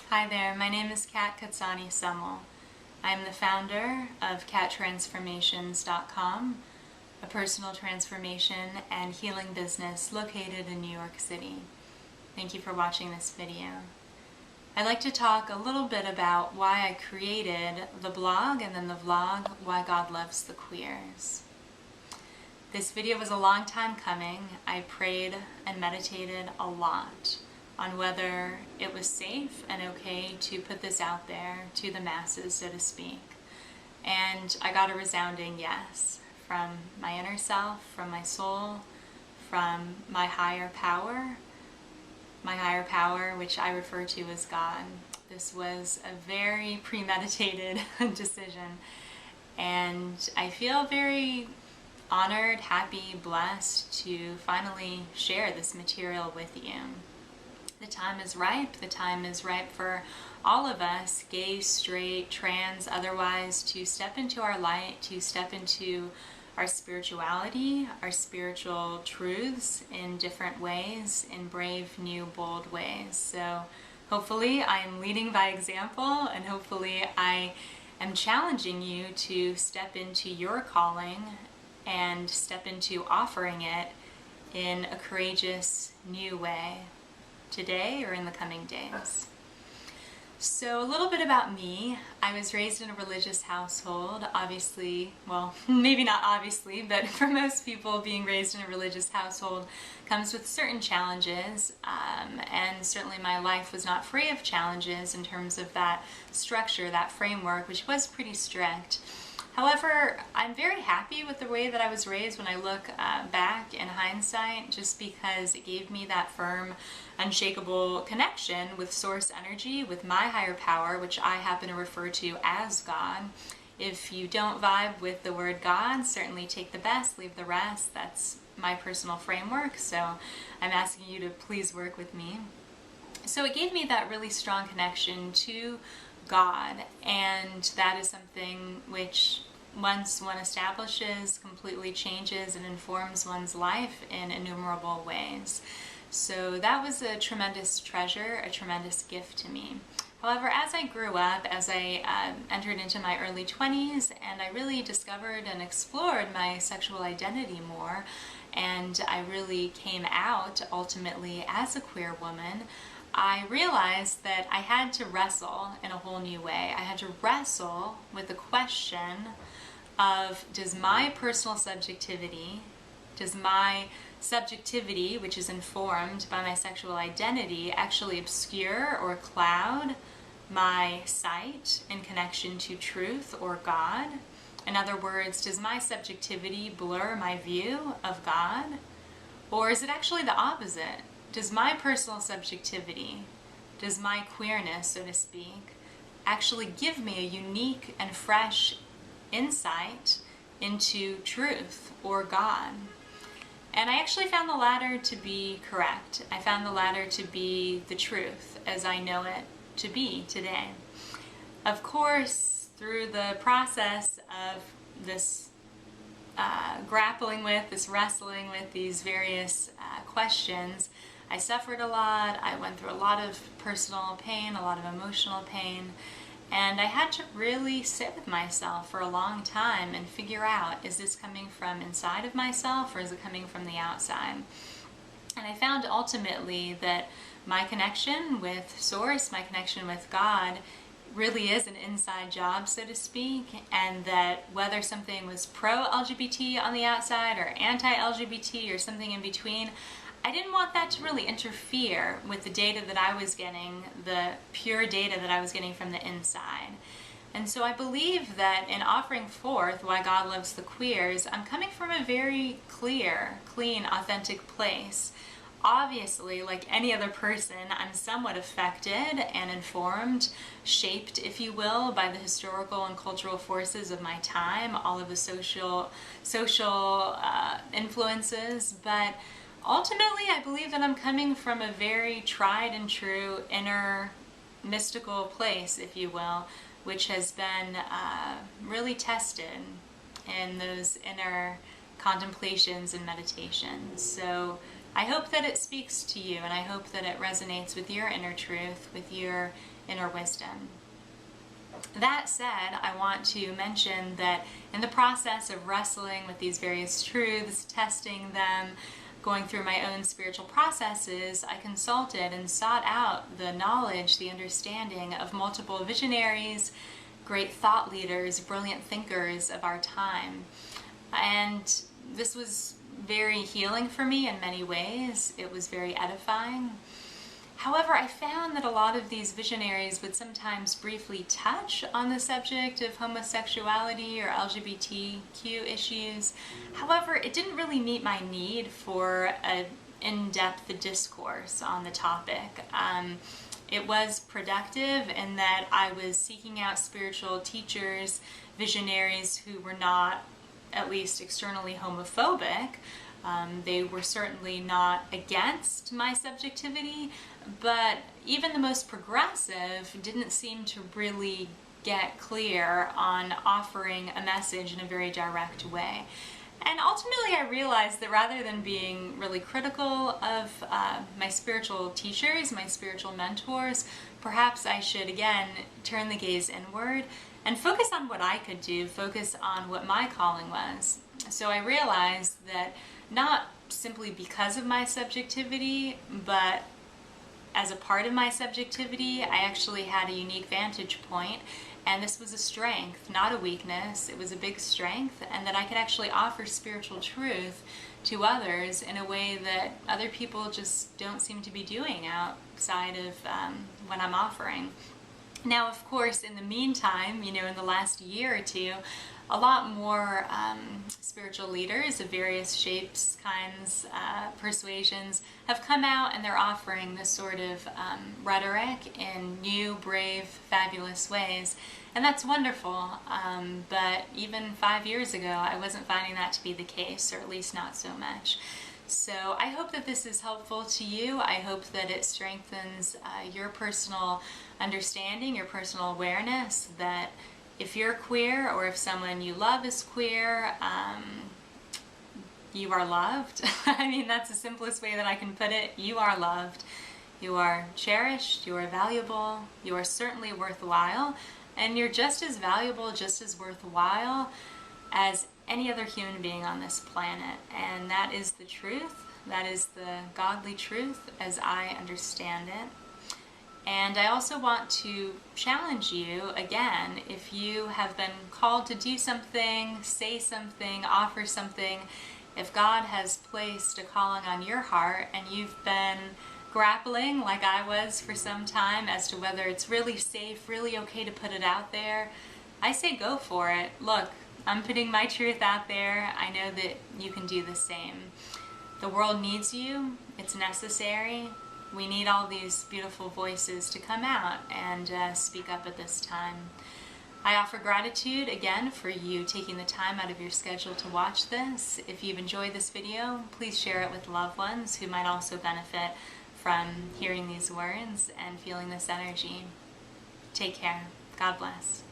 Hi there, my name is Katsanis-Semel. I am the founder of CatTransformations.com, a personal transformation and healing business located in New York City. Thank you for watching this video. I'd like to talk a little bit about why I created the blog and then the vlog, Why God Loves the Queers. This video was a long time coming. I prayed and meditated a lot on whether it was safe and okay to put this out there to the masses, so to speak. And I got a resounding yes from my inner self, from my soul, from my higher power, which I refer to as God. This was a very premeditated decision, and I feel very honored, happy, blessed to finally share this material with you. The time is ripe. The time is ripe for all of us, gay, straight, trans, otherwise, to step into our light, to step into our spirituality, our spiritual truths in different ways, in brave, new, bold ways. So hopefully I am leading by example, and hopefully I am challenging you to step into your calling and step into offering it in a courageous, new way, today or in the coming days. So a little bit about me. I was raised in a religious household, obviously, well, maybe not obviously, but for most people, being raised in a religious household comes with certain challenges, and certainly my life was not free of challenges in terms of that structure, that framework, which was pretty strict. However, I'm very happy with the way that I was raised when I look back in hindsight, just because it gave me that firm, unshakable connection with source energy, with my higher power, which I happen to refer to as God. If you don't vibe with the word God, certainly take the best, leave the rest. That's my personal framework, so I'm asking you to please work with me. So it gave me that really strong connection to God, and that is something which, once one establishes, completely changes and informs one's life in innumerable ways. So that was a tremendous treasure, a tremendous gift to me. However, as I grew up, as I entered into my early 20s, and I really discovered and explored my sexual identity more, and I really came out ultimately as a queer woman, I realized that I had to wrestle in a whole new way. I had to wrestle with the question of, does my personal subjectivity, which is informed by my sexual identity, actually obscure or cloud my sight in connection to truth or God? In other words, does my subjectivity blur my view of God? Or is it actually the opposite? Does my personal subjectivity, does my queerness, so to speak, actually give me a unique and fresh insight into truth or God? And I actually found the latter to be correct. I found the latter to be the truth as I know it to be today. Of course, through the process of this grappling with, this wrestling with these various questions, I suffered a lot. I went through a lot of personal pain, a lot of emotional pain, and I had to really sit with myself for a long time and figure out, is this coming from inside of myself or is it coming from the outside? And I found ultimately that my connection with Source, my connection with God, really is an inside job, so to speak, and that whether something was pro-LGBT on the outside or anti-LGBT or something in between, I didn't want that to really interfere with the data that I was getting, the pure data that I was getting from the inside. And so I believe that in offering forth Why God Loves the Queers, I'm coming from a very clear, clean, authentic place. Obviously, like any other person, I'm somewhat affected and informed, shaped, if you will, by the historical and cultural forces of my time, all of the social influences, but ultimately, I believe that I'm coming from a very tried and true inner mystical place, if you will, which has been really tested in those inner contemplations and meditations. So I hope that it speaks to you, and I hope that it resonates with your inner truth, with your inner wisdom. That said, I want to mention that in the process of wrestling with these various truths, testing them, going through my own spiritual processes, I consulted and sought out the knowledge, the understanding of multiple visionaries, great thought leaders, brilliant thinkers of our time. And this was very healing for me in many ways. It was very edifying. However, I found that a lot of these visionaries would sometimes briefly touch on the subject of homosexuality or LGBTQ issues. However, it didn't really meet my need for an in-depth discourse on the topic. It was productive in that I was seeking out spiritual teachers, visionaries who were not, at least externally, homophobic. They were certainly not against my subjectivity, but even the most progressive didn't seem to really get clear on offering a message in a very direct way. And ultimately I realized that rather than being really critical of my spiritual teachers, my spiritual mentors, perhaps I should again turn the gaze inward and focus on what I could do, focus on what my calling was. So I realized that not simply because of my subjectivity, but as a part of my subjectivity, I actually had a unique vantage point, and this was a strength, not a weakness. It was a big strength, and that I could actually offer spiritual truth to others in a way that other people just don't seem to be doing outside of what I'm offering. Now, of course, in the meantime, in the last year or two, a lot more spiritual leaders of various shapes, kinds, persuasions have come out, and they're offering this sort of rhetoric in new, brave, fabulous ways. And that's wonderful. But even 5 years ago, I wasn't finding that to be the case, or at least not so much. So I hope that this is helpful to you. I hope that it strengthens your personal understanding, your personal awareness, that if you're queer, or if someone you love is queer, you are loved. I mean, that's the simplest way that I can put it. You are loved. You are cherished. You are valuable. You are certainly worthwhile. And you're just as valuable, just as worthwhile as any other human being on this planet. And that is the truth. That is the godly truth as I understand it. And I also want to challenge you, again, if you have been called to do something, say something, offer something, if God has placed a calling on your heart and you've been grappling, like I was for some time, as to whether it's really safe, really okay to put it out there, I say go for it. Look, I'm putting my truth out there. I know that you can do the same. The world needs you. It's necessary. We need all these beautiful voices to come out and speak up at this time. I offer gratitude again for you taking the time out of your schedule to watch this. If you've enjoyed this video, please share it with loved ones who might also benefit from hearing these words and feeling this energy. Take care. God bless.